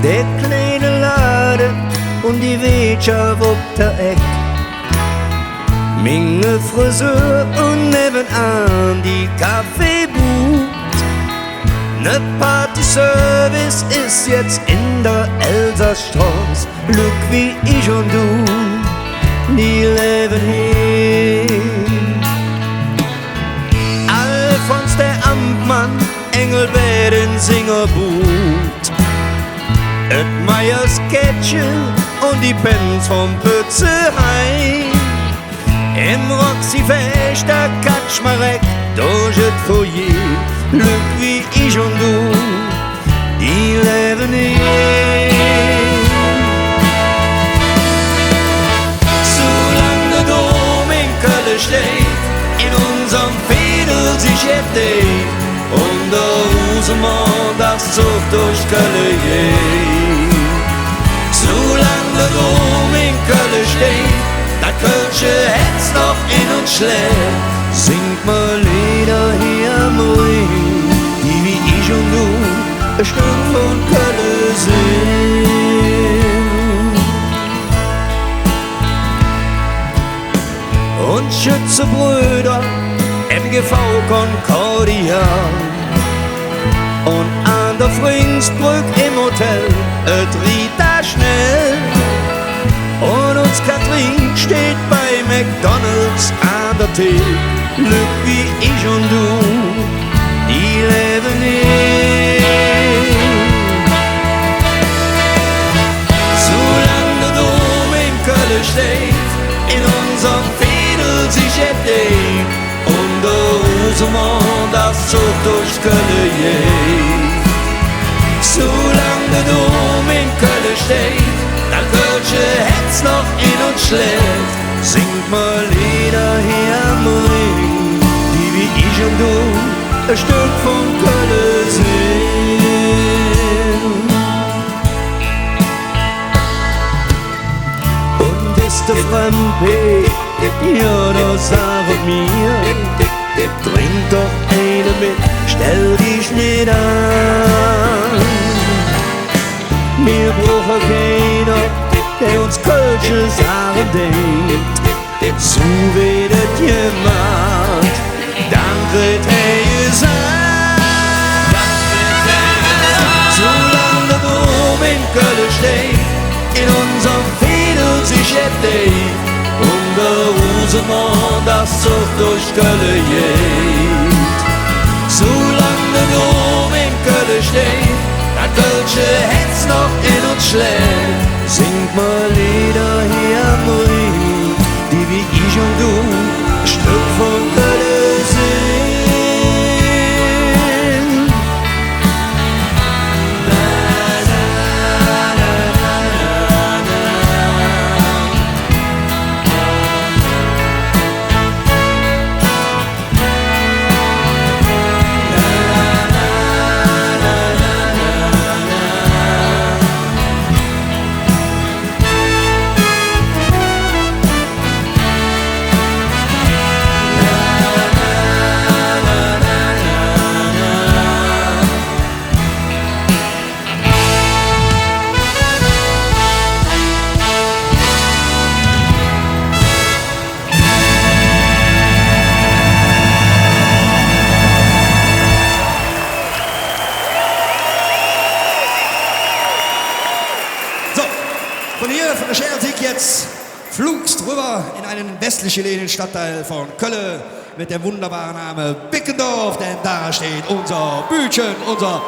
der kleine Laden und die Wirtschaft auf der Eck. Minge Friseur und nebenan die Kaffeebude. Ne Partyservice ist jetzt in der Elsassstraße. Glück wie ich und du, die leben hier. Alfons der Amtmann, Engelbert in Singerbut, Et Meyers Kätchen und die Pens vom Pützeheim. Im Roxy Fechter Kaczmarek durch et Foyer. Glück wie ich und du, die leben hier. Solange der Dom in Köln steht, in unserem Fädel sich steht und der Husemann das Zug durch Köln geht. Solange der Dom in Köln steht, das Kölsche Herz noch in uns schlägt, singt mal Lieder hier am Ring, die wie ich und du ein Stück von Köln sind. Und Schützebrüder, MGV Concordia, und an der Fringsbrück im Hotel, et Rita schnell. Und uns Katrin steht bei McDonalds an der Theke. Glück wie ich und du, die leben hier. Solange der Dom in Köln steht, in unserem Fädel sich steht und der Husemann das Zug durch Köln geht. Solange der Dom in Köln steht, das Kölsche Herz noch in uns schlägt, singt mal Lieder hier am Ring, die wie ich und du ein Stück von Köln sind. Und ist der Frempe, ja, das sagt mir, trink doch eine mit, stell dich nicht an. Wir brauchen keiner, der uns Kölsche Sachen denkt. So wie das jemand, dann wird es an. Solange der Dom in Köln steht, in unserem Fädel sich steht und der Husemann das Zug durch Köln geht. Solange der Dom in Köln steht, das Kölsche Herz noch in uns schlägt, singt mal Lieder hier am Ring, die wie ich und du ein Stück von Köln sind. Von hier, von der Scherensiek jetzt, flugst rüber in einen westlich gelegenen Stadtteil von Köln mit dem wunderbaren Namen Bickendorf, denn da steht unser Bütchen, unser